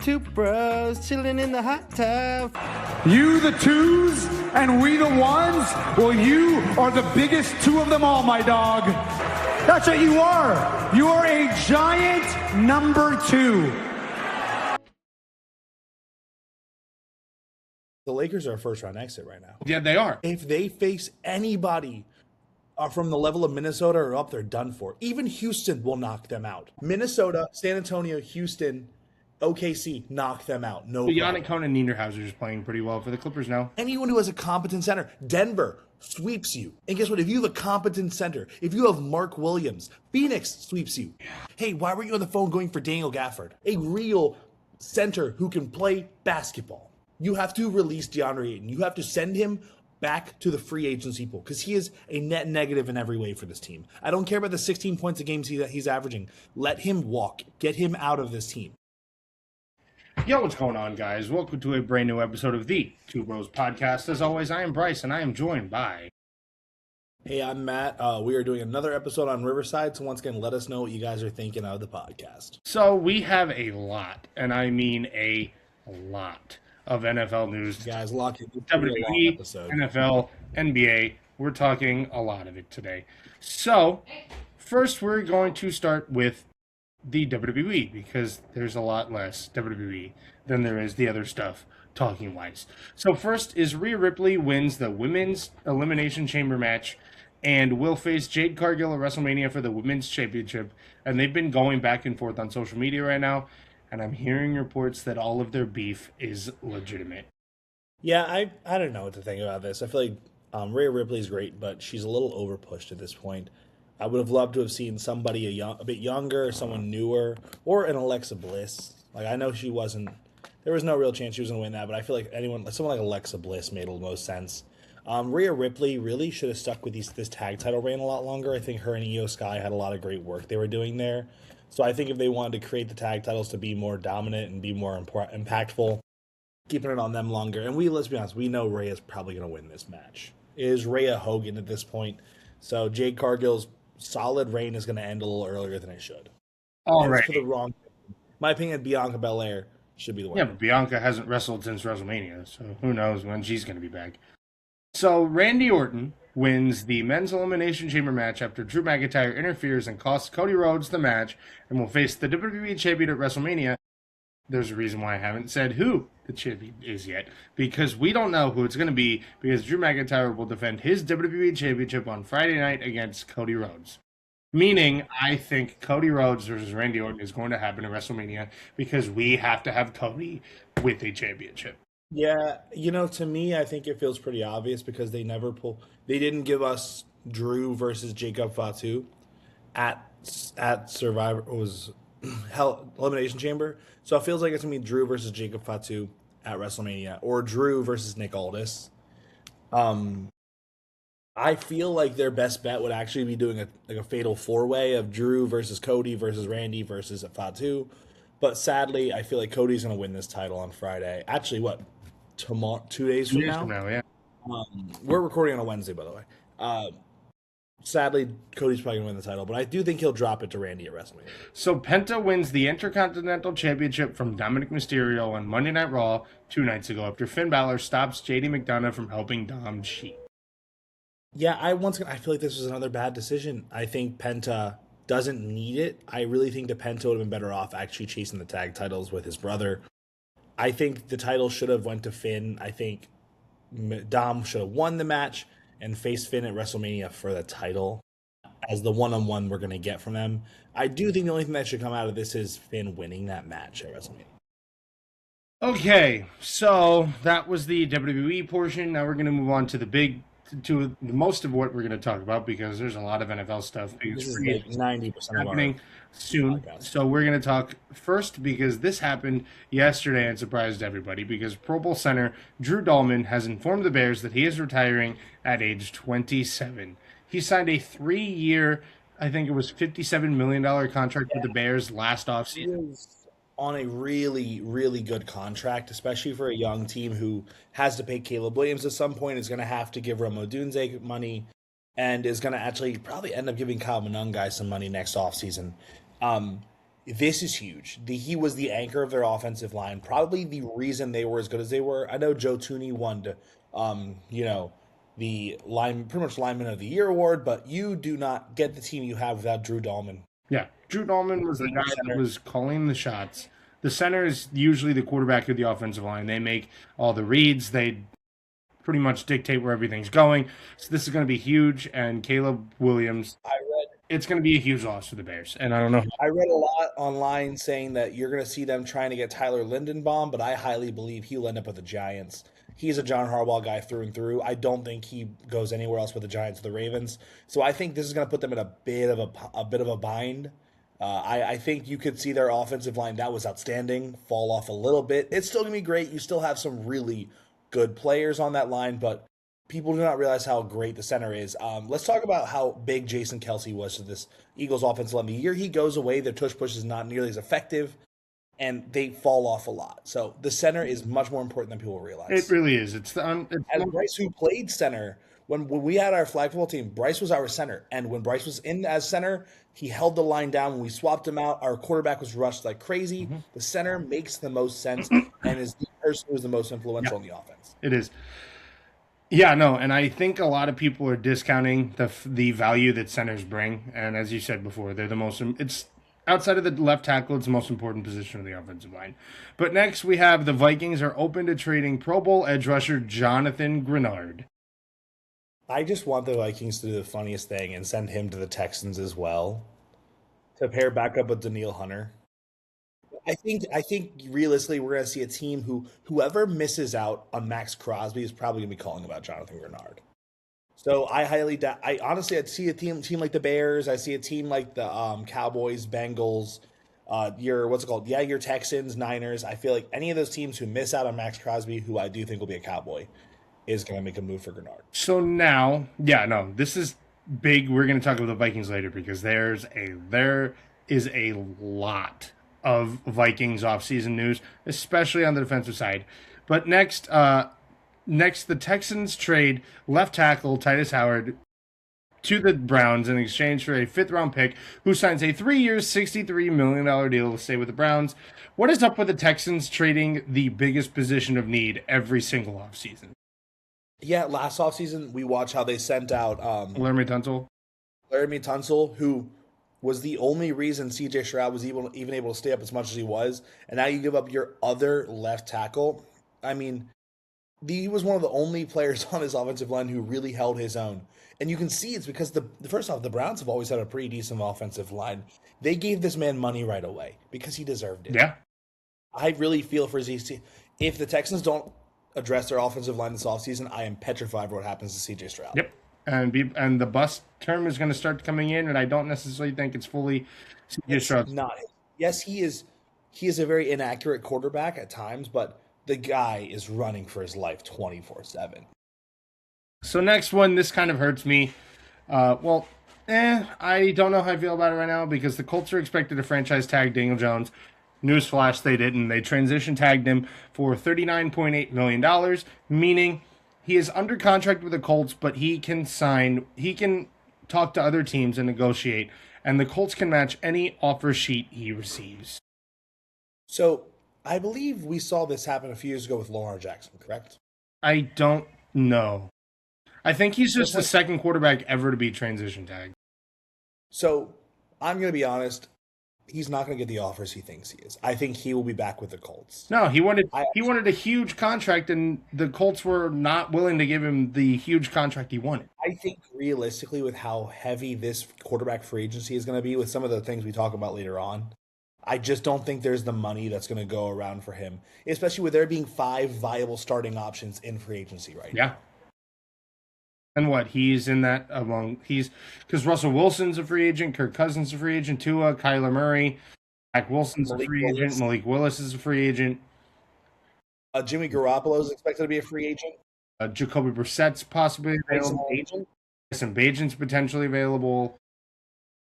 Two bros chilling in the hot tub. You the twos and we the ones? Well, you are the biggest two of them all, my dog. That's what you are. You are a giant number two. The Lakers are a first-round exit right now. Yeah, they are. If they face anybody from the level of Minnesota or up, they're done for. Even Houston will knock them out. Minnesota, San Antonio, Houston, OKC knock them out. No But problem. Yannick Conan Niederhauser is playing pretty well for the Clippers now. Anyone who has a competent center, Denver sweeps you. And guess what? If you have a competent center, if you have Mark Williams, Phoenix sweeps you. Hey, why were you on the phone going for Daniel Gafford? A real center who can play basketball. You have to release Deandre Ayton. You have to send him back to the free agency pool because he is a net negative in every way for this team. I don't care about the 16 points a game he's averaging. Let him walk. Get him out of this team. Yo, what's going on, guys? Welcome to a brand new episode of the Two Bros Podcast. As always, I am Bryce, and I am joined by... Hey, I'm Matt. We are doing another episode on Riverside, so once again, let us know what you guys are thinking of the podcast. So, we have a lot, and I mean a lot, of NFL news. You guys, lock it. WWE, NFL, NBA. We're talking a lot of it today. So, first we're going to start with the WWE, because there's a lot less WWE than there is the other stuff, talking-wise. So first is Rhea Ripley wins the Women's Elimination Chamber match and will face Jade Cargill at WrestleMania for the Women's Championship. And they've been going back and forth on social media right now, and I'm hearing reports that all of their beef is legitimate. Yeah, I don't know what to think about this. I feel like Rhea Ripley's great, but she's a little overpushed at this point. I would have loved to have seen somebody a bit younger, someone newer, or an Alexa Bliss. Like, I know she wasn't... There was no real chance she was going to win that, but I feel like someone like Alexa Bliss made the most sense. Rhea Ripley really should have stuck with this tag title reign a lot longer. I think her and Io Sky had a lot of great work they were doing there. So I think if they wanted to create the tag titles to be more dominant and be more impactful, keeping it on them longer. And let's be honest, we know Rhea's probably going to win this match. It is Rhea Hogan at this point. So Jade Cargill's solid reign is going to end a little earlier than it should. All right. For the wrong, my opinion, Bianca Belair should be the winner. Yeah, but Bianca hasn't wrestled since WrestleMania, so who knows when she's going to be back. So Randy Orton wins the Men's Elimination Chamber match after Drew McIntyre interferes and costs Cody Rhodes the match and will face the WWE Champion at WrestleMania. There's a reason why I haven't said who the champion is yet, because we don't know who it's going to be, because Drew McIntyre will defend his WWE Championship on Friday night against Cody Rhodes. Meaning, I think Cody Rhodes versus Randy Orton is going to happen at WrestleMania, because we have to have Cody with a championship. Yeah, to me, I think it feels pretty obvious because they didn't give us Drew versus Jacob Fatu at Survivor, Elimination Chamber. So it feels like it's going to be Drew versus Jacob Fatu at WrestleMania, or Drew versus Nick Aldis. I feel like their best bet would actually be doing a fatal four-way of Drew versus Cody versus Randy versus Fatu. But sadly, I feel like Cody's going to win this title on Friday. Actually, tomorrow, 2 days from now? Yeah. We're recording on a Wednesday, by the way. Sadly, Cody's probably going to win the title, but I do think he'll drop it to Randy at WrestleMania. So Penta wins the Intercontinental Championship from Dominic Mysterio on Monday Night Raw 2 nights ago after Finn Balor stops JD McDonough from helping Dom cheat. Yeah, I feel like this was another bad decision. I think Penta doesn't need it. I really think that Penta would have been better off actually chasing the tag titles with his brother. I think the title should have went to Finn. I think Dom should have won the match and faced Finn at WrestleMania for the title as the one-on-one we're going to get from them. I do think the only thing that should come out of this is Finn winning that match at WrestleMania. Okay, so that was the WWE portion. Now we're going to move on to most of what we're going to talk about, because there's a lot of NFL stuff. This is like 90% happening soon. So we're going to talk first, because this happened yesterday and surprised everybody, because Pro Bowl center Drew Dahlman has informed the Bears that he is retiring at age 27. He signed a 3-year, I think it was $57 million contract with the Bears last offseason. On a really, really good contract, especially for a young team who has to pay Caleb Williams at some point, is going to have to give Rome Odunze money, and is going to actually probably end up giving Kyle Monangai some money next offseason. This is huge. He was the anchor of their offensive line, probably the reason they were as good as they were. I know Joe Tooney won, the pretty much lineman of the year award, but you do not get the team you have without Drew Dahlman. Yeah, Drew Dahlman was the guy that was calling the shots. The center is usually the quarterback of the offensive line. They make all the reads. They pretty much dictate where everything's going. So this is going to be huge. And Caleb Williams, it's going to be a huge loss for the Bears. And I don't know. I read a lot online saying that you're going to see them trying to get Tyler Lindenbaum, but I highly believe he'll end up with the Giants. He's a John Harbaugh guy through and through. I don't think he goes anywhere else with the Giants or the Ravens. So I think this is going to put them in a bit of a bind. I think you could see their offensive line that was outstanding fall off a little bit. It's still going to be great. You still have some really good players on that line, but people do not realize how great the center is. Let's talk about how big Jason Kelce was to this Eagles offensive line. The year he goes away, their tush push is not nearly as effective, and they fall off a lot. So the center is much more important than people realize. It really is. And Bryce, who played center, when we had our flag football team, Bryce was our center. And when Bryce was in as center, he held the line down. When we swapped him out, our quarterback was rushed like crazy. Mm-hmm. The center makes the most sense and is the person who is the most influential in the offense. It is. Yeah, no, and I think a lot of people are discounting the value that centers bring. And as you said before, they're the most. It's outside of the left tackle, it's the most important position of the offensive line. But next, we have the Vikings are open to trading Pro Bowl edge rusher Jonathan Grenard. I just want the Vikings to do the funniest thing and send him to the Texans as well to pair back up with Danielle Hunter. I think realistically we're going to see a team whoever misses out on Max Crosby is probably going to be calling about Jonathan Grenard. So I honestly I'd see a team like the Bears. I see a team like the Cowboys, Bengals, your Texans, Niners. I feel like any of those teams who miss out on Max Crosby, who I do think will be a Cowboy, is going to make a move for Grenard. So now, this is big. We're going to talk about the Vikings later because there is a lot of Vikings offseason news, especially on the defensive side. But next, the Texans trade left tackle Titus Howard to the Browns in exchange for a fifth-round pick who signs a 3-year, $63 million deal to stay with the Browns. What is up with the Texans trading the biggest position of need every single offseason? Yeah, last offseason, we watched how they sent out Laramie Tunsil, who was the only reason C.J. Stroud was even able to stay up as much as he was. And now you give up your other left tackle. I mean, he was one of the only players on his offensive line who really held his own. And you can see it's because, first off, the Browns have always had a pretty decent offensive line. They gave this man money right away because he deserved it. Yeah. I really feel for ZC. If the Texans don't address their offensive line this offseason, I am petrified for what happens to C.J. Stroud. Yep. And the bust term is going to start coming in, and I don't necessarily think it's fully C.J. Stroud. Not. Yes, he is a very inaccurate quarterback at times, but the guy is running for his life 24/7. So next one, this kind of hurts me. I don't know how I feel about it right now because the Colts are expected to franchise tag Daniel Jones. Newsflash, they didn't. They transition tagged him for $39.8 million, meaning he is under contract with the Colts, but he can talk to other teams and negotiate, and the Colts can match any offer sheet he receives. So I believe we saw this happen a few years ago with Lamar Jackson, correct? I don't know. I think he's just the second quarterback ever to be transition tagged. So I'm going to be honest. He's not going to get the offers he thinks he is. I think he will be back with the Colts. No, he wanted a huge contract, and the Colts were not willing to give him the huge contract he wanted. I think realistically, with how heavy this quarterback free agency is going to be, with some of the things we talk about later on, I just don't think there's the money that's going to go around for him, especially with there being 5 viable starting options in free agency right now. And what he's in that because Russell Wilson's a free agent, Kirk Cousins is a free agent, Tua, Kyler Murray, Zach Wilson's a free agent, Malik Willis is a free agent. Jimmy Garoppolo is expected to be a free agent. Jacoby Brissett's possibly available. Some Bajan's potentially available.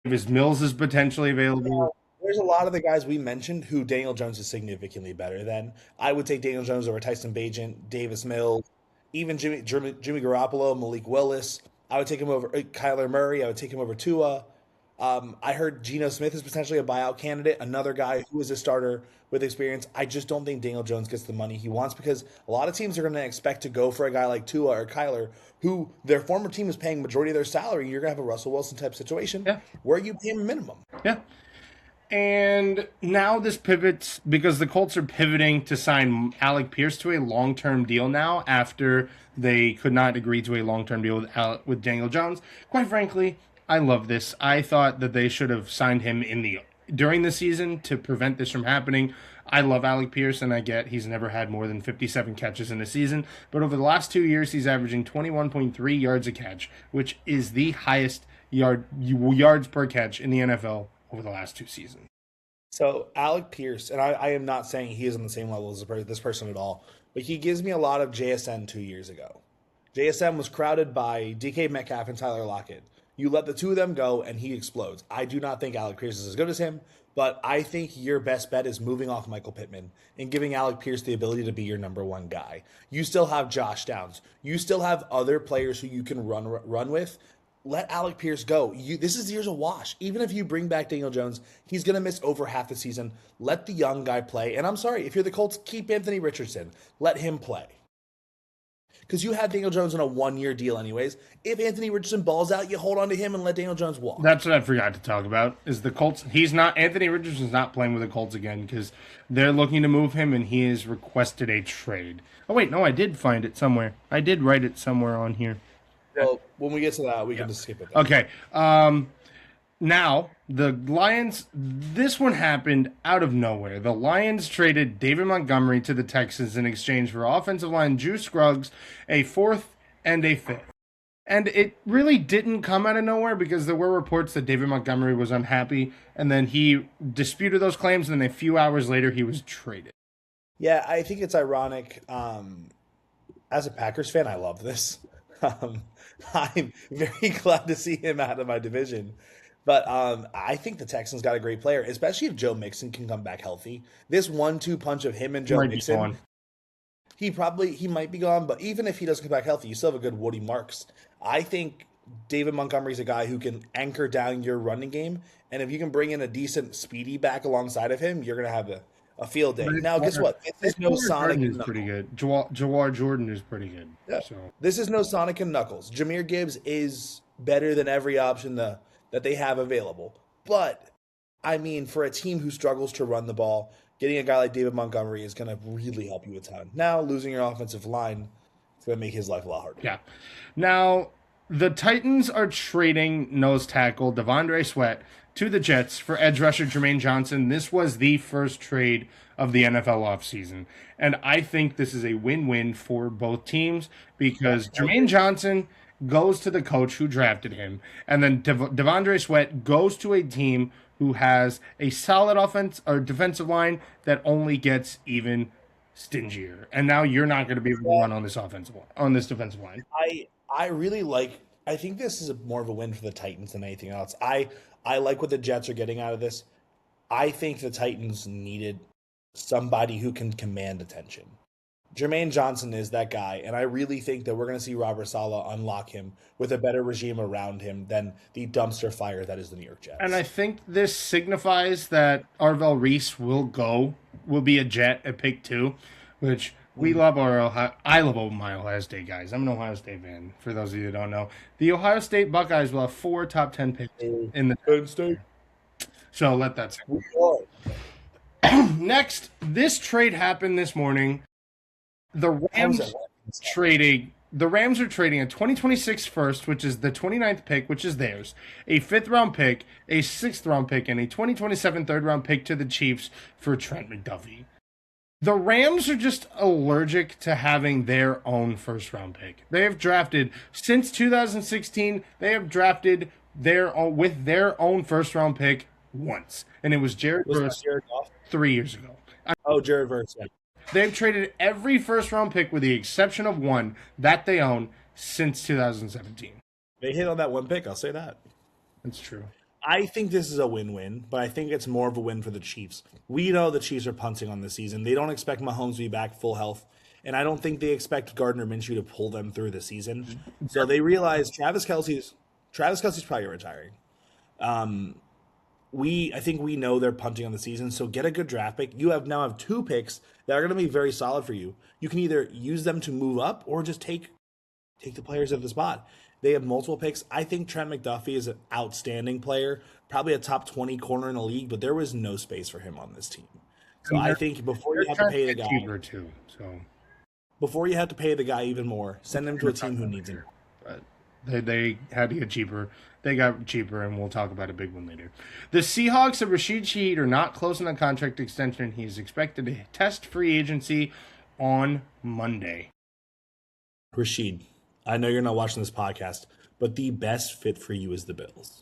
Davis Mills is potentially available. There's a lot of the guys we mentioned who Daniel Jones is significantly better than. I would take Daniel Jones over Tyson Bagent, Davis Mills. Even Jimmy Garoppolo, Malik Willis, I would take him over Kyler Murray. I would take him over Tua. I heard Geno Smith is potentially a buyout candidate, another guy who is a starter with experience. I just don't think Daniel Jones gets the money he wants because a lot of teams are going to expect to go for a guy like Tua or Kyler, who their former team is paying majority of their salary. You're going to have a Russell Wilson type situation where you pay him a minimum. Yeah. And now this pivots because the Colts are pivoting to sign Alec Pierce to a long-term deal now after they could not agree to a long-term deal with Daniel Jones. Quite frankly, I love this. I thought that they should have signed him during the season to prevent this from happening. I love Alec Pierce, and I get he's never had more than 57 catches in a season. But over the last 2 years, he's averaging 21.3 yards a catch, which is the highest yards per catch in the NFL over the last 2 seasons. So Alec Pierce, and I am not saying he is on the same level as this person at all, but he gives me a lot of JSN 2 years ago. JSN was crowded by DK Metcalf and Tyler Lockett. You let the two of them go, and he explodes. I do not think Alec Pierce is as good as him, but I think your best bet is moving off Michael Pittman and giving Alec Pierce the ability to be your number one guy. You still have Josh Downs. You still have other players who you can run with. Let Alec Pierce go. This is year's a wash. Even if you bring back Daniel Jones, he's going to miss over half the season. Let the young guy play. And I'm sorry, if you're the Colts, keep Anthony Richardson. Let him play. Because you had Daniel Jones on a 1-year deal anyways. If Anthony Richardson balls out, you hold on to him and let Daniel Jones walk. That's what I forgot to talk about, is the Colts. Anthony Richardson's not playing with the Colts again because they're looking to move him and he has requested a trade. Oh, wait, no, I did find it somewhere. I did write it somewhere on here. Well, when we get to that, we can just skip it. Okay. Now, the Lions, this one happened out of nowhere. The Lions traded David Montgomery to the Texans in exchange for offensive line Juice Scruggs, a 4th and a 5th. And it really didn't come out of nowhere because there were reports that David Montgomery was unhappy, and then he disputed those claims, and then a few hours later he was traded. Yeah, I think it's ironic. As a Packers fan, I love this. I'm very glad to see him out of my division. But I think the Texans got a great player, especially if Joe Mixon can come back healthy. This 1-2 punch of him and Joe Mixon, he might be gone, but even if he doesn't come back healthy, you still have a good Woody Marks. I think David Montgomery's a guy who can anchor down your running game, and if you can bring in a decent speedy back alongside of him, you're going to have a field day. Now, guess what? This is no Sonic and Knuckles. Pretty good. Jawar Jordan is pretty good. Yeah. So. This is no Sonic and Knuckles. Jahmyr Gibbs is better than every option that they have available. But, I mean, for a team who struggles to run the ball, getting a guy like David Montgomery is going to really help you a ton. Now, losing your offensive line is going to make his life a lot harder. Yeah. Now, the Titans are trading nose tackle Deandre Sweat to the Jets for edge rusher Jermaine Johnson. This was the first trade of the NFL offseason. And I think this is a win-win for both teams because Jermaine Johnson goes to the coach who drafted him, and then Deandre Sweat goes to a team who has a solid offense or defensive line that only gets even stingier. And now you're not going to be able to run on this defensive line. I think this is more of a win for the Titans than anything else. I like what the Jets are getting out of this. I think the Titans needed somebody who can command attention. Jermaine Johnson is that guy, and I really think that we're going to see Robert Saleh unlock him with a better regime around him than the dumpster fire that is the New York Jets. And I think this signifies that Arvell Reese will be a Jet at pick 2, which we love I love my Ohio State guys. I'm an Ohio State fan, for those of you who don't know. The Ohio State Buckeyes will have 4 top 10 picks in the State. So let that sink. Next, this trade happened this morning. The Rams are trading a 2026 first, which is the 29th pick, which is theirs, a 5th-round pick, a 6th-round pick, and a 2027 3rd-round pick to the Chiefs for Trent McDuffie. The Rams are just allergic to having their own first-round pick. They have drafted, since 2016, they have drafted with their own first-round pick once, and it was Jared Verse 3 years ago. Jared Verse, yeah. They've traded every first-round pick with the exception of one that they own since 2017. They hit on that one pick, I'll say that. That's true. I think this is a win-win, but I think it's more of a win for the Chiefs. We know the Chiefs are punting on the season. They don't expect Mahomes to be back full health, and I don't think they expect Gardner Minshew to pull them through the season. So they realize Travis Kelce's probably retiring. I think we know they're punting on the season, so get a good draft pick. You now have 2 picks that are going to be very solid for you. You can either use them to move up or just take the players at the spot. They have multiple picks. I think Trent McDuffie is an outstanding player, probably a top 20 corner in the league, but there was no space for him on this team. So I think before you have to pay the guy cheaper too, so before you have to pay the guy even more, send him to a team who needs him. But they had to get cheaper. They got cheaper, and we'll talk about a big one later. The Seahawks of Rashid Shaheed are not close on a contract extension. He is expected to test free agency on Monday. Rashid, I know you're not watching this podcast, but the best fit for you is the Bills.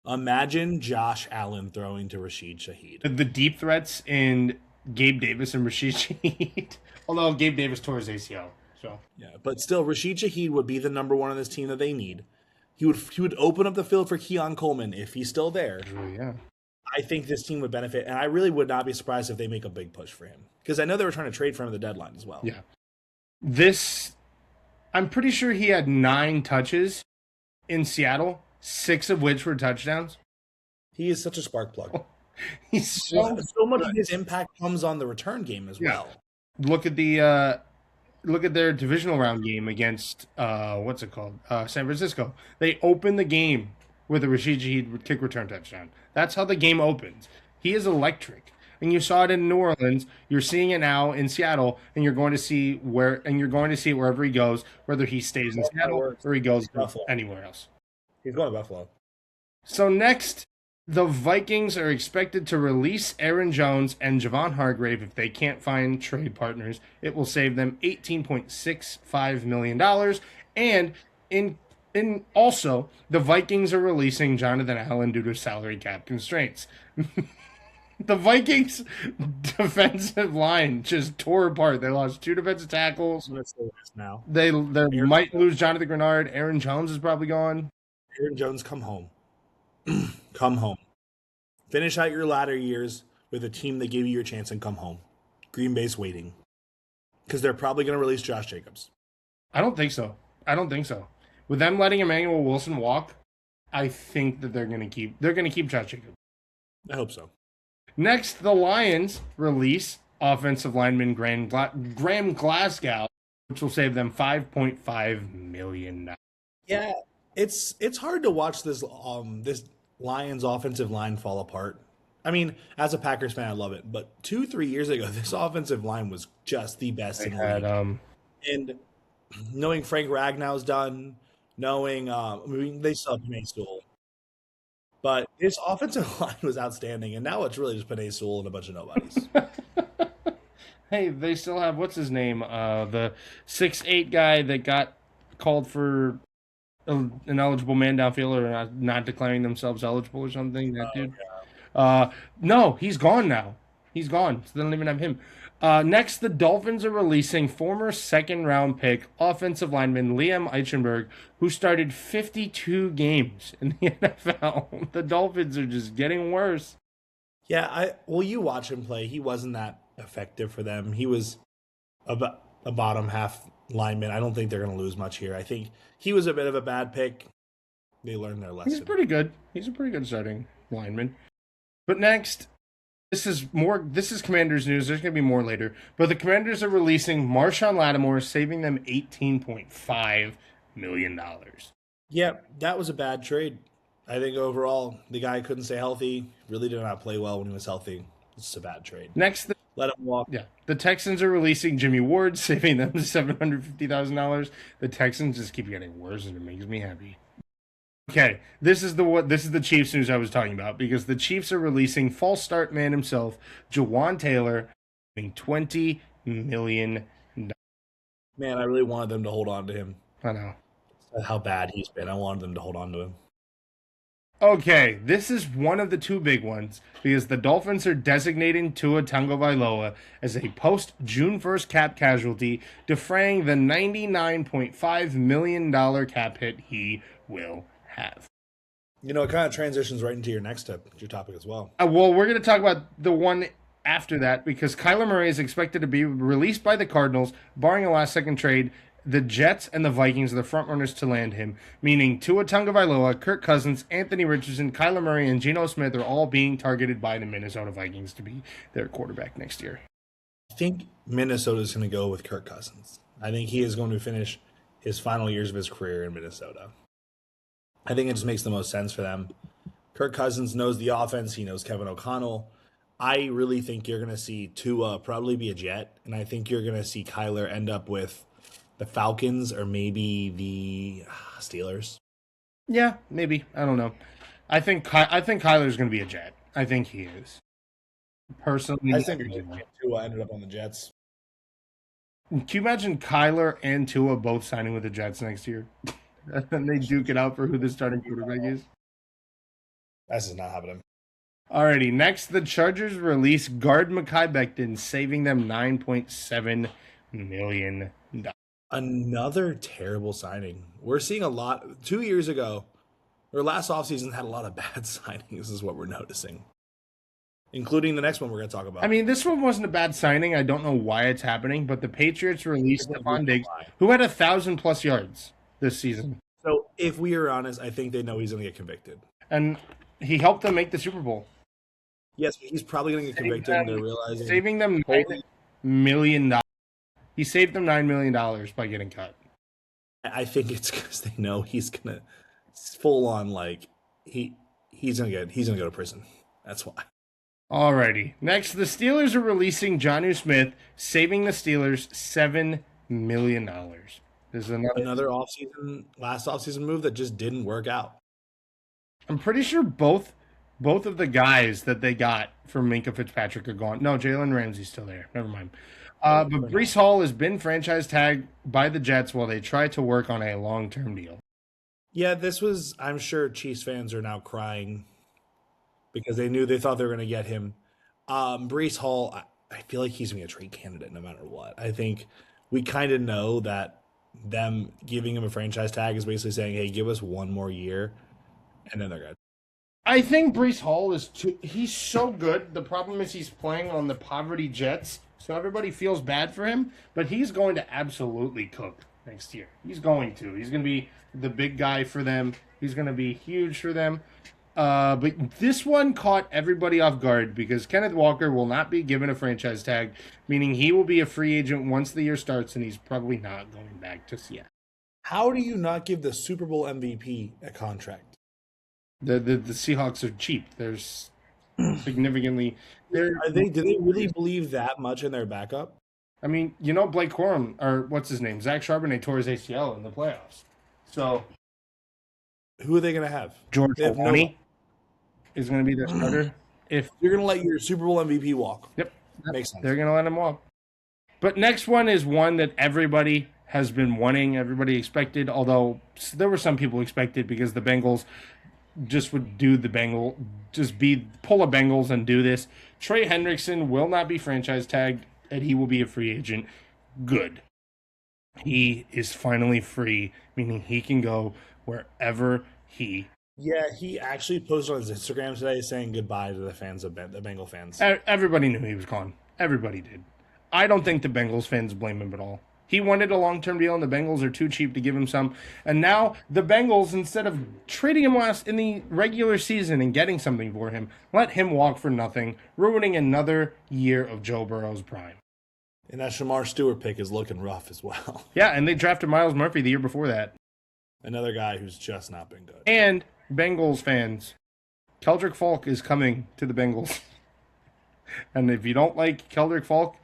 Imagine Josh Allen throwing to Rashid Shaheed. The deep threats in Gabe Davis and Rashid Shaheed. Although Gabe Davis tore his ACL. So yeah, but still, Rashid Shaheed would be the number one on this team that they need. He would open up the field for Keon Coleman if he's still there. Yeah. I think this team would benefit, and I really would not be surprised if they make a big push for him. Because I know they were trying to trade for him at the deadline as well. Yeah. I'm pretty sure he had 9 touches in Seattle, 6 of which were touchdowns. He is such a spark plug. He's so much of his impact comes on the return game as well. Look at their divisional round game against San Francisco. They opened the game with a Rashid Shaheed kick return touchdown. That's how the game opens. He is electric. And you saw it in New Orleans. You're seeing it now in Seattle, and you're going to see it wherever he goes, whether he stays in Seattle or he goes anywhere else. He's going to Buffalo. So next, the Vikings are expected to release Aaron Jones and Javon Hargrave if they can't find trade partners. It will save them $18.65 million. And in also, the Vikings are releasing Jonathan Allen due to salary cap constraints. The Vikings' defensive line just tore apart. They lost 2 defensive tackles. Now they might lose Jonathan Grenard. Aaron Jones is probably gone. Aaron Jones, come home. Come home. Finish out your latter years with a team that gave you your chance and come home. Green Bay's waiting. Because they're probably going to release Josh Jacobs. I don't think so. With them letting Emmanuel Wilson walk, I think that they're going to keep Josh Jacobs. I hope so. Next, the Lions release offensive lineman Graham Glasgow, which will save them $5.5 million. Yeah, it's hard to watch this Lions offensive line fall apart. I mean, as a Packers fan, I love it. But 2-3 years ago, this offensive line was just the best in the league. And knowing Frank Ragnow's done, knowing they still have Penei Sewell. But his offensive line was outstanding, and now it's really just Penei Sewell and a bunch of nobodies. Hey, they still have, what's his name? The 6'8" guy that got called for an eligible man downfield or not declaring themselves eligible or something. That dude. Yeah. No, he's gone now. He's gone. So they don't even have him. Next, the Dolphins are releasing former second-round pick offensive lineman Liam Eichenberg, who started 52 games in the NFL. The Dolphins are just getting worse. Yeah, you watch him play. He wasn't that effective for them. He was a bottom half lineman. I don't think they're going to lose much here. I think he was a bit of a bad pick. They learned their lesson. He's pretty good. He's a pretty good starting lineman. But next, this is Commanders news. There's going to be more later. But the Commanders are releasing Marshawn Lattimore, saving them $18.5 million. Yeah, that was a bad trade. I think overall, the guy couldn't stay healthy. Really did not play well when he was healthy. It's a bad trade. Next, let him walk. Yeah, the Texans are releasing Jimmy Ward, saving them $750,000. The Texans just keep getting worse, and it makes me happy. Okay, this is the Chiefs news I was talking about, because the Chiefs are releasing false start man himself, Jawan Taylor, paying $20 million. Man, I really wanted them to hold on to him. I know. How bad he's been. I wanted them to hold on to him. Okay, this is one of the 2 big ones, because the Dolphins are designating Tua Tagovailoa as a post-June 1st cap casualty, defraying the $99.5 million cap hit he will have. You know, it kind of transitions right into your next topic as well. Well, we're going to talk about the one after that, because Kyler Murray is expected to be released by the Cardinals, barring a last-second trade, The Jets and the Vikings are the frontrunners to land him, meaning Tua Tagovailoa, Kirk Cousins, Anthony Richardson, Kyler Murray, and Geno Smith are all being targeted by the Minnesota Vikings to be their quarterback next year. I think Minnesota is going to go with Kirk Cousins. I think he is going to finish his final years of his career in Minnesota. I think it just makes the most sense for them. Kirk Cousins knows the offense. He knows Kevin O'Connell. I really think you're going to see Tua probably be a Jet, and I think you're going to see Kyler end up with the Falcons or maybe the Steelers. Yeah, maybe. I don't know. I think Kyler's going to be a Jet. I think he is. Personally, I think Tua ended up on the Jets. Can you imagine Kyler and Tua both signing with the Jets next year? And they duke it out for who the starting quarterback is? That's just not happening. Alrighty, next the Chargers release guard Mekhi Becton, saving them $9.7 million. Another terrible signing. We're seeing a lot. 2 years ago, or last offseason, had a lot of bad signings, is what we're noticing. Including the next one we're going to talk about. I mean, this one wasn't a bad signing. I don't know why it's happening, but the Patriots released Stephon Diggs, who had 1,000+ yards this season. So, if we are honest, I think they know he's going to get convicted. And he helped them make the Super Bowl. Yes, but he's probably going to get convicted, and they're realizing... Saving them $9 million. He saved them $9 million by getting cut. I think it's because they know he's going to full on, like, he's going to go to prison. That's why. Alrighty. Next, the Steelers are releasing Jonnu Smith, saving the Steelers $7 million. There's another last offseason move that just didn't work out. I'm pretty sure both of the guys that they got from Minkah Fitzpatrick are gone. No, Jalen Ramsey's still there. Never mind. But Breece Hall has been franchise tagged by the Jets while they try to work on a long-term deal. Yeah, I'm sure Chiefs fans are now crying because they thought they were going to get him. Breece Hall, I feel like he's going to be a trade candidate no matter what. I think we kind of know that them giving him a franchise tag is basically saying, hey, give us one more year, and then they're good. I think Breece Hall he's so good. The problem is he's playing on the poverty Jets, so everybody feels bad for him, but he's going to absolutely cook next year. He's going to. He's going to be the big guy for them. He's going to be huge for them. But this one caught everybody off guard because Kenneth Walker will not be given a franchise tag, meaning he will be a free agent once the year starts, and he's probably not going back to Seattle. How do you not give the Super Bowl MVP a contract? The Seahawks are cheap. There's significantly. Do they really believe that much in their backup? I mean, Blake Corum, or what's his name? Zach Charbonnet tore his ACL in the playoffs. So who are they going to have? George Olney is going to be their starter. If you're going to let your Super Bowl MVP walk. Yep. Makes sense. They're going to let him walk. But next one is one that everybody has been wanting, everybody expected, although there were some people expected because the Bengals just would do pull a Bengals and do this. Trey Hendrickson will not be franchise tagged, and he will be a free agent. Good. He is finally free, meaning he can go wherever he... Yeah, he actually posted on his Instagram today saying goodbye to the fans of the Bengal fans. Everybody knew he was gone. Everybody did. I don't think the Bengals fans blame him at all. He wanted a long-term deal, and the Bengals are too cheap to give him some. And now the Bengals, instead of trading him in the regular season and getting something for him, let him walk for nothing, ruining another year of Joe Burrow's prime. And that Shamar Stewart pick is looking rough as well. Yeah, and they drafted Myles Murphy the year before that. Another guy who's just not been good. And Bengals fans, Keldrick Falk is coming to the Bengals. And if you don't like Keldrick Falk,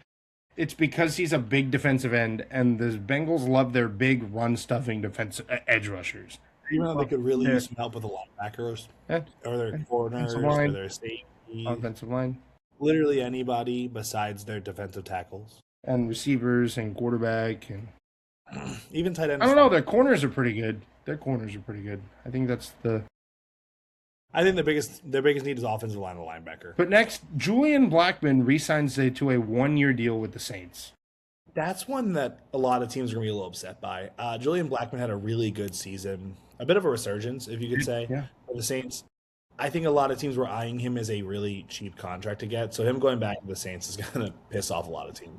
it's because he's a big defensive end, and the Bengals love their big run-stuffing defensive edge rushers. Even though they could really use some help with the linebackers, or their corners, or their safety. Offensive line. Literally anybody besides their defensive tackles. And receivers and quarterback. And even tight ends. I don't know, their corners are pretty good. I think that's their biggest need is offensive line and linebacker. But next, Julian Blackmon re-signs to a 1-year deal with the Saints. That's one that a lot of teams are going to be a little upset by. Julian Blackmon had a really good season. A bit of a resurgence, if you could say, for the Saints. I think a lot of teams were eyeing him as a really cheap contract to get. So him going back to the Saints is going to piss off a lot of teams.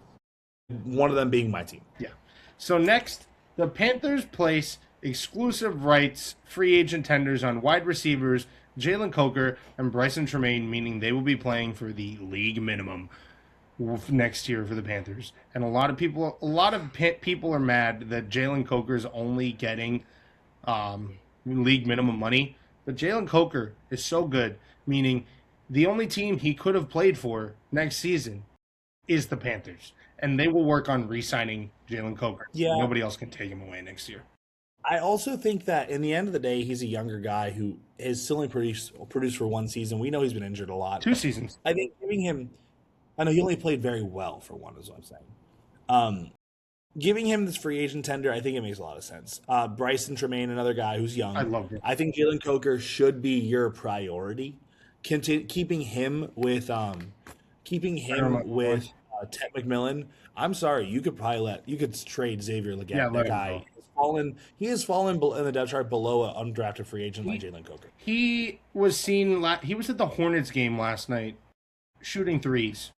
One of them being my team. Yeah. So next, The Panthers place exclusive rights free agent tenders on wide receivers Jalen Coker and Bryson Tremaine, meaning they will be playing for the league minimum next year for the Panthers. And a lot of people are mad that Jalen Coker is only getting league minimum money. But Jalen Coker is so good, meaning the only team he could have played for next season is the Panthers. And they will work on re-signing Jalen Coker. Yeah. Nobody else can take him away next year. I also think that in the end of the day, he's a younger guy who is still only produced for one season. We know he's been injured a lot. 2 seasons. I think giving him, I know he only played very well for one, is what I'm saying. Giving him this free agent tender, I think it makes a lot of sense. Bryson Tremaine, another guy who's young. I love him. I think Jalen Coker should be your priority. Keeping him with Ted McMillan. I'm sorry, you could trade Xavier Legette. Yeah, that guy he has fallen in the depth chart below an undrafted free agent like Jalen Coker. He was he was at the Hornets game last night shooting threes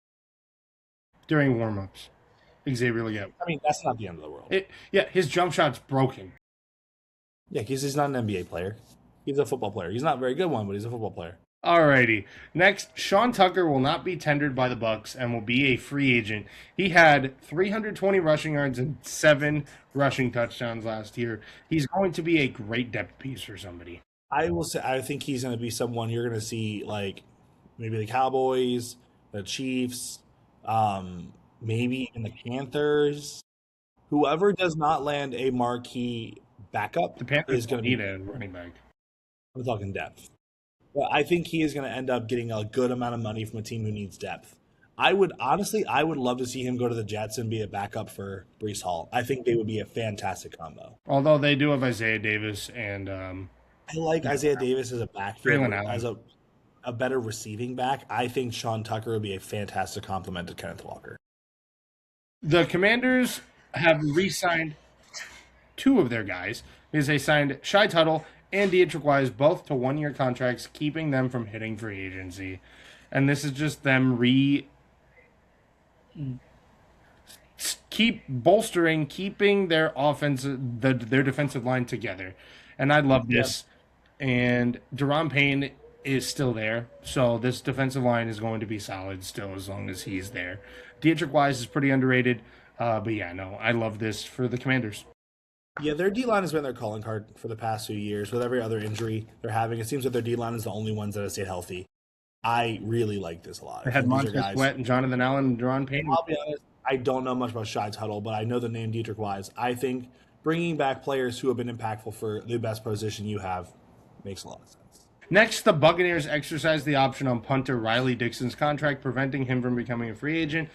during warmups. Xavier Legette. I mean, that's not the end of the world. His jump shot's broken. Yeah, because he's not an NBA player. He's a football player. He's not a very good one, but he's a football player. Alrighty. Next, Sean Tucker will not be tendered by the Bucks and will be a free agent. He had 320 rushing yards and 7 rushing touchdowns last year. He's going to be a great depth piece for somebody. I will say, I think he's going to be someone you're going to see, like maybe the Cowboys, the Chiefs, maybe in the Panthers. Whoever does not land a marquee backup The Panthers is going to need a running back. I'm talking depth. But I think he is going to end up getting a good amount of money from a team who needs depth. I would love to see him go to the Jets and be a backup for Breece Hall. I think they would be a fantastic combo. Although they do have Isaiah Davis and I like Isaiah Davis as a backfield, as a better receiving back. I think Sean Tucker would be a fantastic complement to Kenneth Walker. the Commanders have re-signed 2 of their guys because they signed Shy Tuttle and Deandre Wise both to 1-year contracts, keeping them from hitting free agency. And this is just them keeping their offense, their defensive line together. And I love this. Yep. And Deron Payne is still there, so this defensive line is going to be solid still as long as he's there. Deandre Wise is pretty underrated, but yeah, no, I love this for the Commanders. Yeah, their D-line has been their calling card for the past few years. With every other injury they're having, it seems that their D-line is the only ones that have stayed healthy. I really like this a lot. They had Montez Sweat and Jonathan Allen and Deron Payne. I'll be honest, I don't know much about Shy Tuttle, but I know the name Deandre Wise. I think bringing back players who have been impactful for the best position you have makes a lot of sense. Next, the Buccaneers exercised the option on punter Riley Dixon's contract, preventing him from becoming a free agent.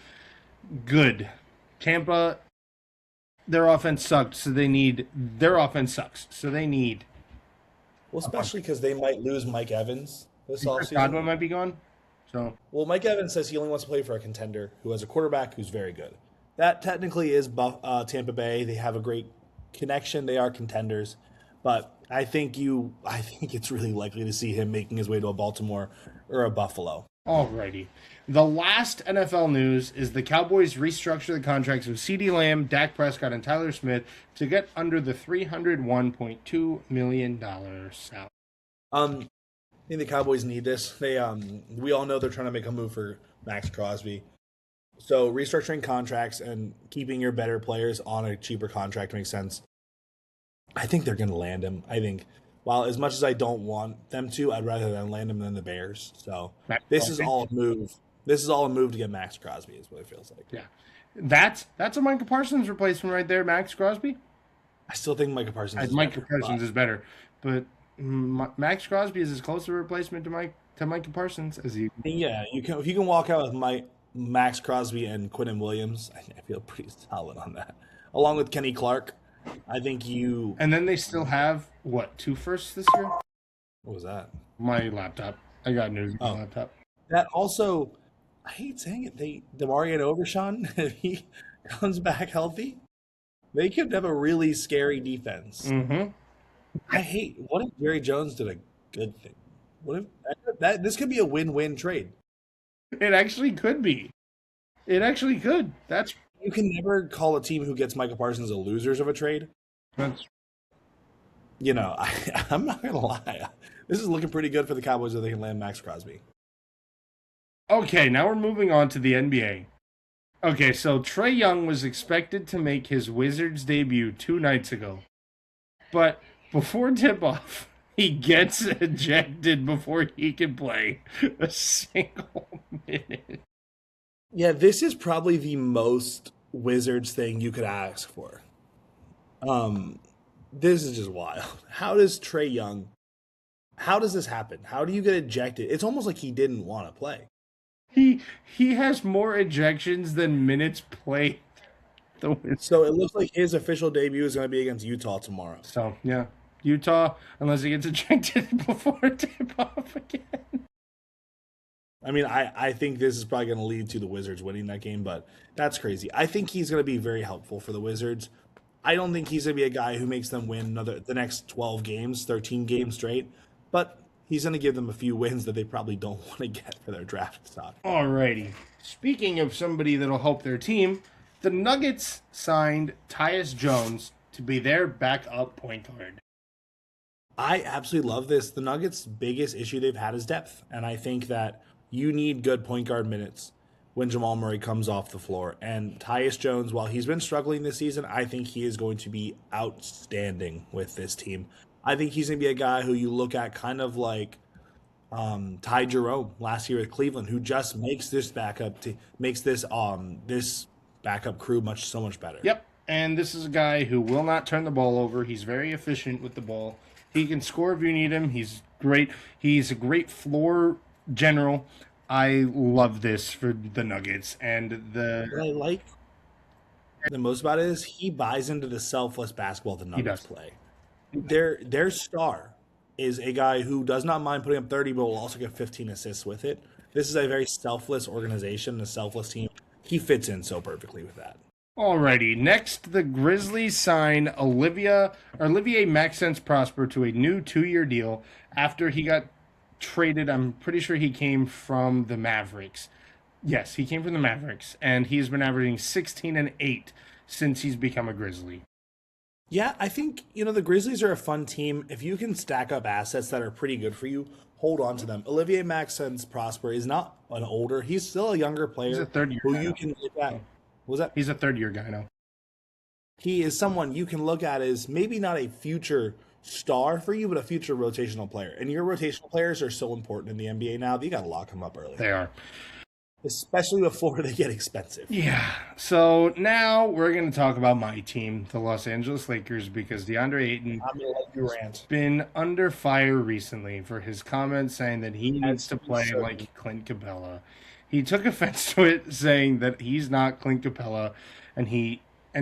Good. Tampa, their offense sucks, so they need... Well, especially because they might lose Mike Evans this offseason. Godwin might be gone. So, well, Mike Evans says he only wants to play for a contender who has a quarterback who's very good. That technically is Tampa Bay. They have a great connection. They are contenders. But I think it's really likely to see him making his way to a Baltimore or a Buffalo. Alrighty. The last NFL news is the Cowboys restructure the contracts of CeeDee Lamb, Dak Prescott, and Tyler Smith to get under the $301.2 million salary. I think the Cowboys need this. They we all know they're trying to make a move for Max Crosby. So restructuring contracts and keeping your better players on a cheaper contract makes sense. I think they're going to land him. I think, while as much as I don't want them to, I'd rather them land him than the Bears. So this is all a move. This is all a move to get Max Crosby, is what it feels like. Yeah, that's a Micah Parsons replacement right there, Max Crosby. I still think Micah Parsons. Is better, but Max Crosby is as close a replacement to Micah Parsons as you. Yeah, you can. If you can walk out with Max Crosby and Quinnen Williams, I feel pretty solid on that. Along with Kenny Clark. I think you... And then they still have, 2 firsts this year? What was that? My laptop. I got news on my laptop. That also, I hate saying it, DeMarion Overshawn, if he comes back healthy, they could have a really scary defense. Mm-hmm. What if Jerry Jones did a good thing? What if this could be a win-win trade? It actually could be. It actually could. You can never call a team who gets Micah Parsons a losers of a trade. That's I'm not going to lie. This is looking pretty good for the Cowboys if they can land Max Crosby. okay. Now we're moving on to the NBA. Okay, so Trae Young was expected to make his Wizards debut 2 nights ago. But before tip-off, he gets ejected before he can play a single minute. Yeah, this is probably the most Wizards thing you could ask for. This is just wild. How does Trae Young, how does this happen? How do you get ejected? It's almost like he didn't want to play. He has more ejections than minutes played. So it looks like his official debut is going to be against Utah tomorrow. So, yeah. Utah, unless he gets ejected before tip-off again. I mean, I think this is probably going to lead to the Wizards winning that game, but that's crazy. I think he's going to be very helpful for the Wizards. I don't think he's going to be a guy who makes them win the next 12 games, 13 games straight, but he's going to give them a few wins that they probably don't want to get for their draft stock. Alrighty. Speaking of somebody that'll help their team, the Nuggets signed Tyus Jones to be their backup point guard. I absolutely love this. The Nuggets' biggest issue they've had is depth, and I think that you need good point guard minutes when Jamal Murray comes off the floor. And Tyus Jones, while he's been struggling this season, I think he is going to be outstanding with this team. I think he's going to be a guy who you look at kind of like Ty Jerome last year with Cleveland, who just makes this backup this backup crew so much better. Yep, and this is a guy who will not turn the ball over. He's very efficient with the ball. He can score if you need him. He's great. He's a great floor general. I love this for the Nuggets. And what I like the most about it is he buys into the selfless basketball the Nuggets play. Their star is a guy who does not mind putting up 30, but will also get 15 assists with it. This is a very selfless organization, a selfless team. He fits in so perfectly with that. Alrighty, next the Grizzlies sign Olivier Maxence Prosper to a new 2-year deal after he got traded. I'm pretty sure he came from the Mavericks. Yes, he came from the Mavericks, and he's been averaging 16 and 8 since he's become a Grizzly. Yeah, I think, the Grizzlies are a fun team. If you can stack up assets that are pretty good for you, hold on to them. Olivier Maxence Prosper is not an older. He's still a younger player. He's a third-year who guy you now. can look at. What was that? He's a third-year guy now. He is someone you can look at as maybe not a future star for you, but a future rotational player. And your rotational players are so important in the NBA now that you got to lock them up early. They are. Especially before they get expensive. Yeah. So now we're going to talk about my team, the Los Angeles Lakers, because Deandre Ayton I'm going to let you rant. been under fire recently for his comments saying that he needs to play like Clint Capella. He took offense to it, saying that he's not Clint Capella, and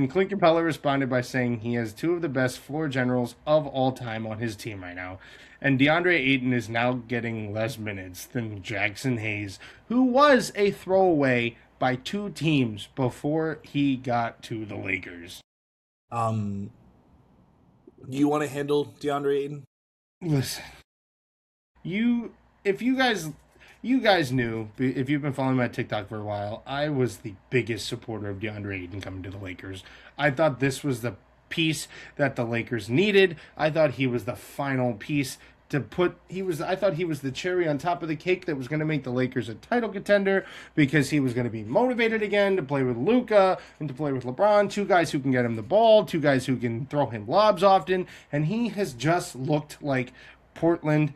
Clint Capella responded by saying he has 2 of the best floor generals of all time on his team right now. And DeAndre Ayton is now getting less minutes than Jackson Hayes, who was a throwaway by 2 teams before he got to the Lakers. Do you want to handle DeAndre Ayton? Listen, you guys knew, if you've been following my TikTok for a while, I was the biggest supporter of DeAndre Ayton coming to the Lakers. I thought this was the piece that the Lakers needed. I thought he was the final piece to put. I thought he was the cherry on top of the cake that was going to make the Lakers a title contender, because he was going to be motivated again to play with Luka and to play with LeBron, 2 guys who can get him the ball, 2 guys who can throw him lobs often, and he has just looked like Portland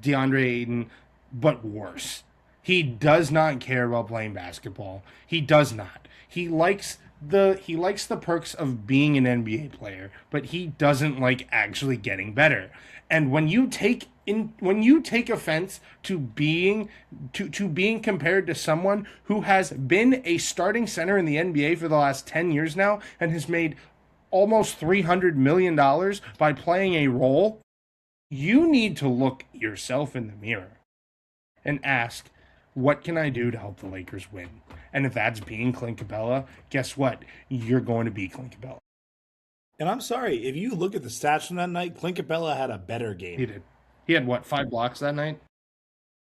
DeAndre Ayton, but worse. He does not care about playing basketball. He does not. He likes the perks of being an NBA player, but he doesn't like actually getting better. And when you take offense to being compared to someone who has been a starting center in the NBA for the last 10 years now and has made almost $300 million by playing a role, you need to look yourself in the mirror and ask, what can I do to help the Lakers win? And if that's being Clint Capella, guess what? You're going to be Clint Capella. And I'm sorry, if you look at the stats from that night, Clint Capella had a better game. He did. He had, 5 blocks that night?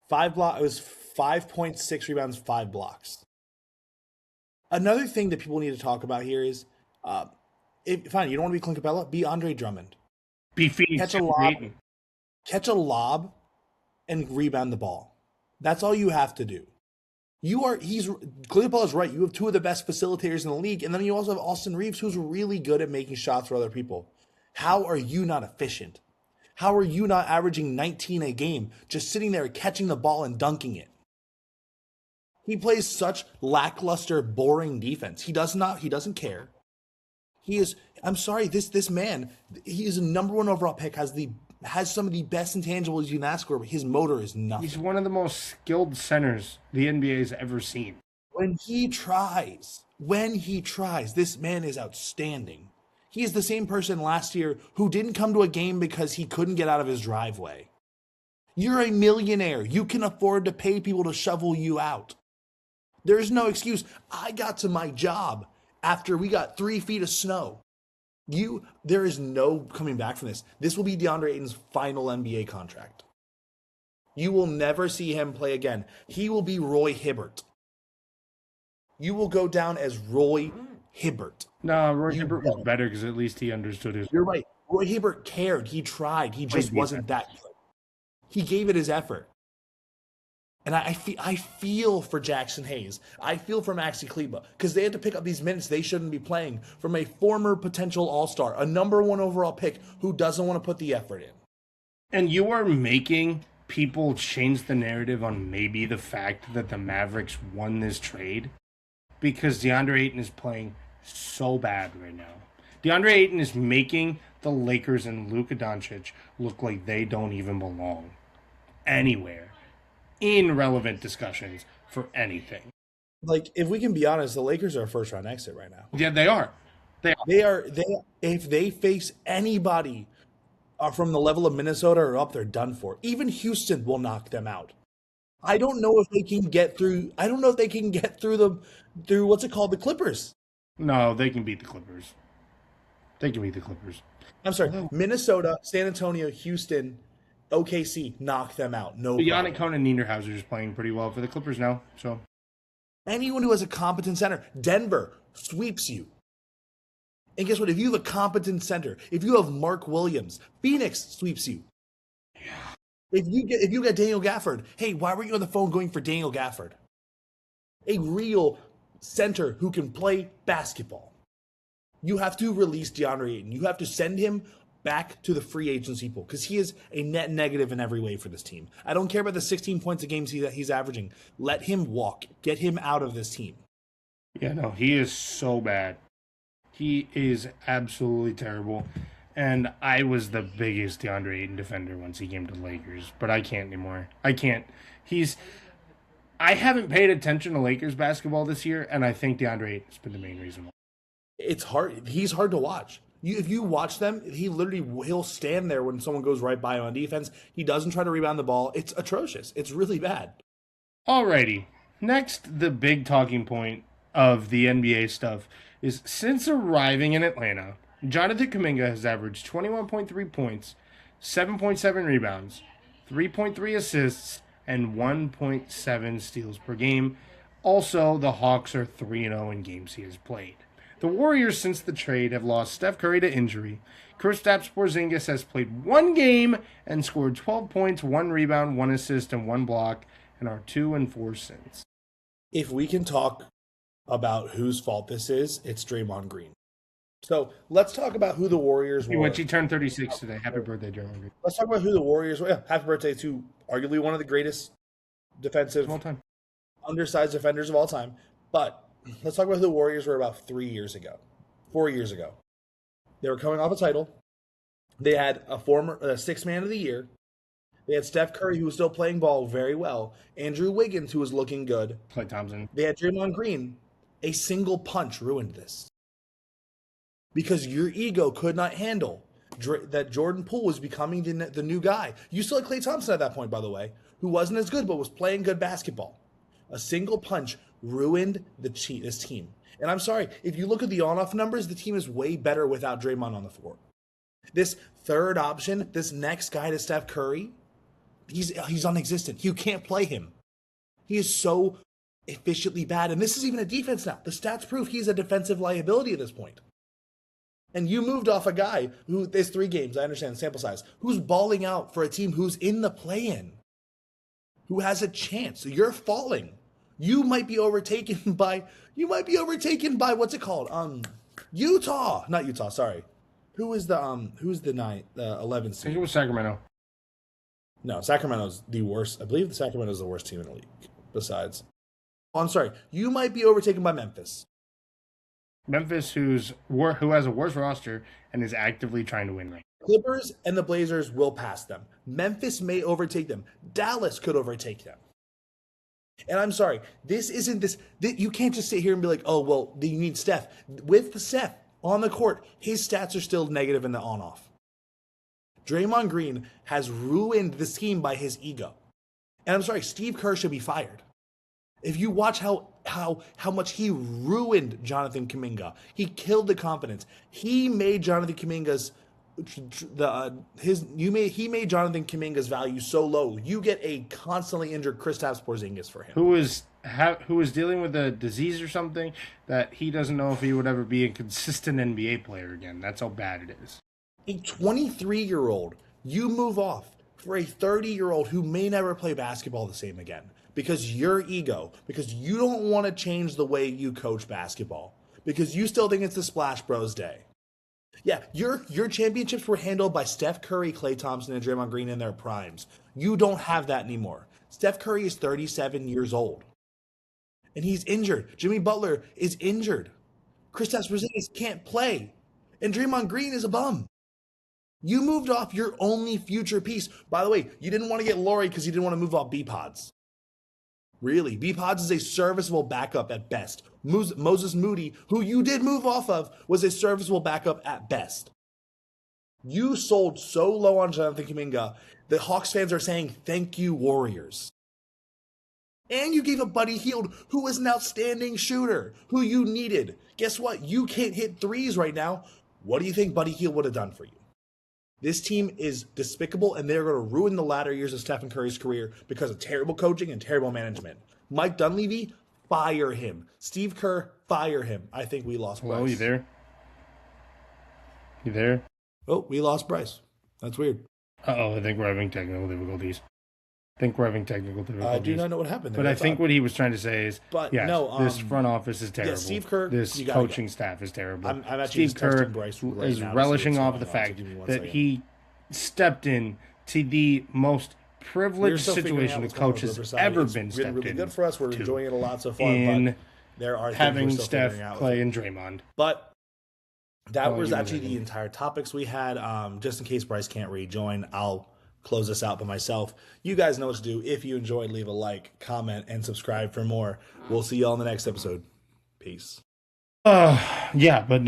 5 blocks. It was 5.6 rebounds, 5 blocks. Another thing that people need to talk about here is Fine, you don't want to be Clint Capella? Be Andre Drummond. Be Phoenix. Catch a lob and rebound the ball. That's all you have to do. Clint Capella's right. You have two of the best facilitators in the league, and then you also have Austin Reeves, who's really good at making shots for other people. How are you not efficient? How are you not averaging 19 a game, just sitting there catching the ball and dunking it? He plays such lackluster, boring defense. He doesn't care. I'm sorry, this man, he is a number 1 overall pick, has some of the best intangibles you can ask for, but his motor is nothing. He's one of the most skilled centers the NBA has ever seen. When he tries, this man is outstanding. He is the same person last year who didn't come to a game because he couldn't get out of his driveway. You're a millionaire. You can afford to pay people to shovel you out. There's no excuse. I got to my job after we got 3 feet of snow. There is no coming back from this. This will be DeAndre Ayton's final NBA contract. You will never see him play again. He will be Roy Hibbert. You will go down as Roy Hibbert. No, Roy Hibbert was better because at least he understood his... You're right. Roy Hibbert cared. He tried. He just wasn't that good. He gave it his effort. And I feel for Jackson Hayes. I feel for Maxi Kleber because they had to pick up these minutes they shouldn't be playing from a former potential all-star, a number 1 overall pick who doesn't want to put the effort in. And you are making people change the narrative on maybe the fact that the Mavericks won this trade because DeAndre Ayton is playing so bad right now. DeAndre Ayton is making the Lakers and Luka Doncic look like they don't even belong anywhere in relevant discussions for anything. Like, if we can be honest, the Lakers are a first-round exit right now. Yeah, they are. If they face anybody from the level of Minnesota or up, they're done for. Even Houston will knock them out. I don't know if they can get through. I don't know if they can get through what's it called, the Clippers. No, they can beat the Clippers. I'm sorry, Minnesota, San Antonio, Houston, OKC, knock them out. No problem. Yannick Conan Niederhauser is playing pretty well for the Clippers now. So anyone who has a competent center, Denver sweeps you. And guess what? If you have a competent center, if you have Mark Williams, Phoenix sweeps you. Yeah. If you get Daniel Gafford, hey, why were you on the phone going for Daniel Gafford? A real center who can play basketball. You have to release DeAndre Ayton. You have to send him back to the free agency pool because he is a net negative in every way for this team. I don't care about the 16 points a game he's averaging. Let him walk. Get him out of this team. Yeah, no, he is so bad. He is absolutely terrible. And I was the biggest DeAndre Ayton defender once he came to the Lakers, but I can't anymore. I can't. I haven't paid attention to Lakers basketball this year, and I think DeAndre Ayton's been the main reason why. It's hard. He's hard to watch. If you watch them, he'll stand there when someone goes right by him on defense. He doesn't try to rebound the ball. It's atrocious. It's really bad. Alrighty. Next, the big talking point of the NBA stuff is since arriving in Atlanta, Jonathan Kuminga has averaged 21.3 points, 7.7 rebounds, 3.3 assists, and 1.7 steals per game. Also, the Hawks are 3-0 in games he has played. The Warriors, since the trade, have lost Steph Curry to injury. Kristaps Porzingis has played 1 game and scored 12 points, 1 rebound, 1 assist, and 1 block, and are 2-4 since. If we can talk about whose fault this is, it's Draymond Green. So let's talk about who the Warriors were. He turned 36 today. Happy birthday, Draymond Green. Let's talk about who the Warriors were. Yeah, happy birthday to arguably one of the greatest defensive, undersized defenders of all time. But let's talk about who the Warriors were about 4 years ago. They were coming off a title. They had a sixth man of the year. They had Steph Curry, who was still playing ball very well. Andrew Wiggins, who was looking good. Klay Thompson. They had Draymond Green. A single punch ruined this. Because your ego could not handle that Jordan Poole was becoming the new guy. You still had Klay Thompson at that point, by the way, who wasn't as good but was playing good basketball. A single punch ruined this team. And I'm sorry, if you look at the on-off numbers, the team is way better without Draymond on the floor. This third option, this next guy to Steph Curry, he's non-existent. You can't play him. He is so efficiently bad. And this is even a defense now. The stats prove he's a defensive liability at this point. And you moved off a guy who, there's 3 games, I understand the sample size, who's balling out for a team who's in the play-in, who has a chance. So you're falling. You might be overtaken by what's it called? Utah. Not Utah, sorry. Who's the 11th I seed? think it was Sacramento. No, Sacramento's the worst. I believe the Sacramento's the worst team in the league. Besides, I'm sorry. You might be overtaken by Memphis. Memphis, who has a worse roster and is actively trying to win right Clippers and the Blazers will pass them. Memphis may overtake them. Dallas could overtake them. And I'm sorry, you can't just sit here and be like, oh, well, you need Steph. With the Steph on the court, his stats are still negative in the on-off. Draymond Green has ruined the scheme by his ego. And I'm sorry, Steve Kerr should be fired. If you watch how much he ruined Jonathan Kuminga, he killed the confidence. He made Jonathan Kuminga's he made Jonathan Kuminga's value so low. You get a constantly injured Kristaps Porzingis for him, who is dealing with a disease or something that he doesn't know if he would ever be a consistent NBA player again. That's how bad it is. A 23-year-old, you move off for a 30-year-old who may never play basketball the same again because your ego, because you don't want to change the way you coach basketball, because you still think it's the Splash Bros day. Yeah, your championships were handled by Steph Curry, Klay Thompson, and Draymond Green in their primes. You don't have that anymore. Steph Curry is 37 years old, and he's injured. Jimmy Butler is injured. Kristaps Porzingis can't play, and Draymond Green is a bum. You moved off your only future piece. By the way, you didn't want to get Laurie because you didn't want to move off B-Pods. Really, B-Pods is a serviceable backup at best. Moses Moody, who you did move off of, was a serviceable backup at best. You sold so low on Jonathan Kuminga that Hawks fans are saying, thank you, Warriors. And you gave up Buddy Hield, who was an outstanding shooter, who you needed. Guess what? You can't hit threes right now. What do you think Buddy Hield would have done for you? This team is despicable, and they're going to ruin the latter years of Stephen Curry's career because of terrible coaching and terrible management. Mike Dunleavy, fire him. Steve Kerr, fire him. I think we lost Bryce. Hello, you there? You there? Oh, we lost Bryce. That's weird. Uh-oh, I think we're having technical difficulties. I do not know what happened there. But I think what he was trying to say is, this front office is terrible. Yeah, Steve Kerr, this coaching staff is terrible. I'm actually Steve Kerr Bryce right is now relishing off the fact that he stepped in to the most privileged situation a coach has ever been stepped in. Really good for us. We're enjoying it a lot so far. But there are having things we're still Steph, figuring out Clay, and Draymond. But that was actually the entire topics we had. Just in case Bryce can't rejoin, I'll close this out by myself. You guys know what to do. If you enjoyed, leave a like, comment, and subscribe for more. We'll see you all in the next episode. Peace. Yeah, but